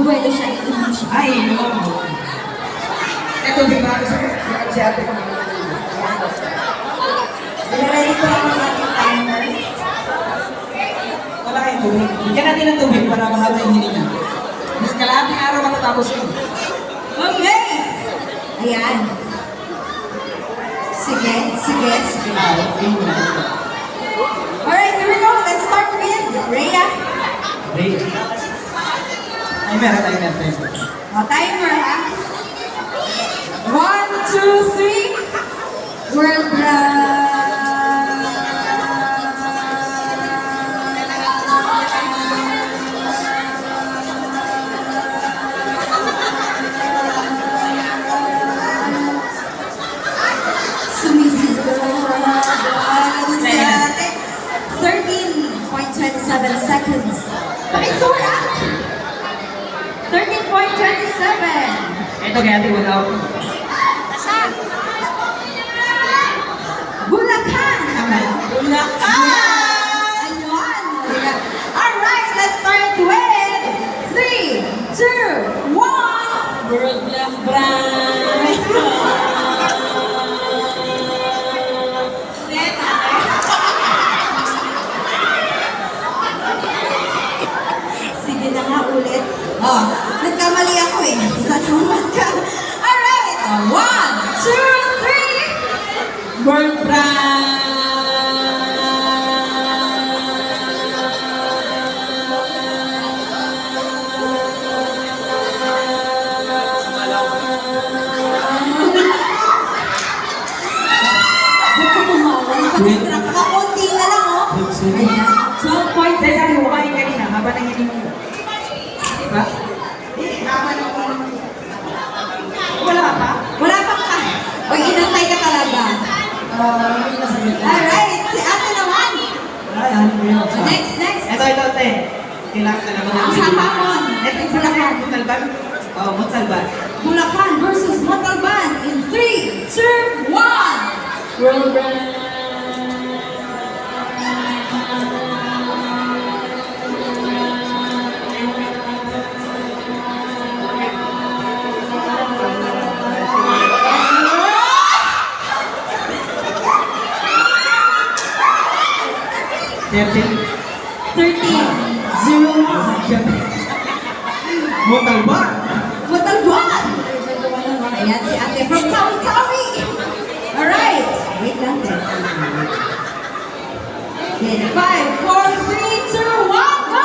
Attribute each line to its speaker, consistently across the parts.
Speaker 1: pwede siya inom siya.
Speaker 2: Ay, no. Ito, di ba? Si ate ko.
Speaker 1: Ready ko ang ating timer.
Speaker 2: Wala kayong tubig. Bigyan natin ng tubig para mahaba yung hininga. Mas kalahating araw matatapos yun.
Speaker 1: Okay! Ayan. Sige. Alright, here we go. Let's start with Rhea.
Speaker 2: Ray. Timer.
Speaker 1: Timer, ha? 1, 2, 3. World Sumisisi 13.27 seconds. Pakisura! 13.27.
Speaker 2: Ito kaya ate wala ako.
Speaker 1: Bulacan!
Speaker 2: Bulacan!
Speaker 1: Ayun! Alright, let's start with 3, 2, 1.
Speaker 2: World lang bright.
Speaker 1: Sige na nga ulit. Oh, nagkamali ako eh. Isa naman ka. Alright! 1, 2, 3.
Speaker 2: World bright.
Speaker 1: Huwag ka tumawa. Nakadistract ka. Konti na lang, oh. Ayan. 12 points.
Speaker 2: Dahil sabi ko kayo kanina, haba ng hindi mo. Diba? Haba ng wala ka pa?
Speaker 1: Wala pang ka. O, inantay ka talaga.
Speaker 2: Hindi na sabi ko.
Speaker 1: Alright, si ate naman.
Speaker 2: Ay, ano ko yun?
Speaker 1: Next.
Speaker 2: Ito, te. Kailangan na naman
Speaker 1: Ang sapamon.
Speaker 2: Ito yung Bulacan. Montalban. Oo, Montalban.
Speaker 1: Bulacan versus Montalban in 3, 2, 1.
Speaker 2: World bright. Thirteen.
Speaker 1: 13, 0, 1.
Speaker 2: Montalban.
Speaker 1: Montalban! Ayan si ate from Tawi-Tawi. Alright. Wait lang. Then 5, 4, 3, 2, 1, go!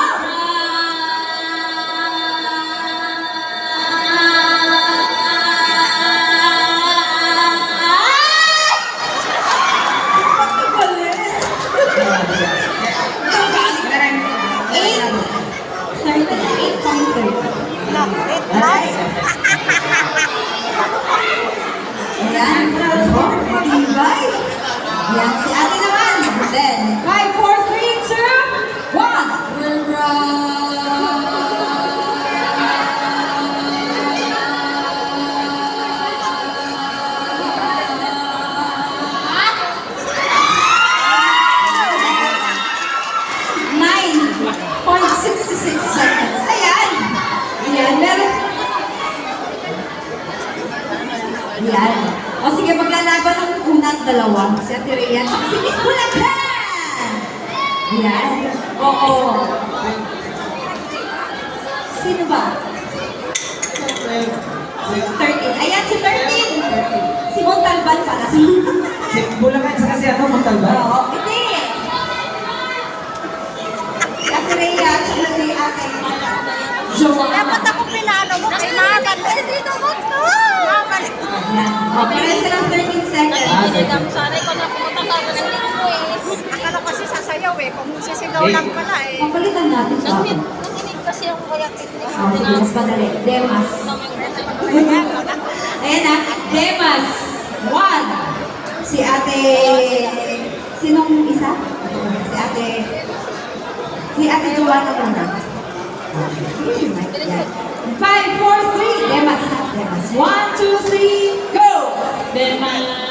Speaker 1: Ayan. Matibay. Ayan si ate naman. Then, 5, 4, 3, 2, 1. We'll run. 9.66 seconds. Ayan. Ayan. Meron. Ayan. O sige, maglalaban ng una at dalawa. Si Ate Rhea. Tsaka si Miss Bulacan! Ayan. Oo. Sino ba? 13. Ayan, si 13. Si Montalban pala.
Speaker 2: Si Bulacan sa kasi ano, Montalban?
Speaker 1: Oo. Hindi. Si Ate Rhea, tsaka si Ate Joanna.
Speaker 3: Dapat ako pinano mo kay Magan. Ay, dito mo to! Magan.
Speaker 1: Ayan. O, pare silang 13 seconds.
Speaker 3: Nakikinig ang sanay ko na pumunta ka mo ng linggo eh. Akala kasi sasayaw eh. Kung sisigaw lang pala eh.
Speaker 1: Papalitan natin sa ako.
Speaker 3: Nanginig kasi ako kaya kinig.
Speaker 1: Oh, sige, mas madali. Demas. Ayan na. Demas. 1. Si Ate... Sinong isa? Si Ate Joanna muna. 5, 4, 3. Demas. 1, 2, 3, go!
Speaker 2: Demas.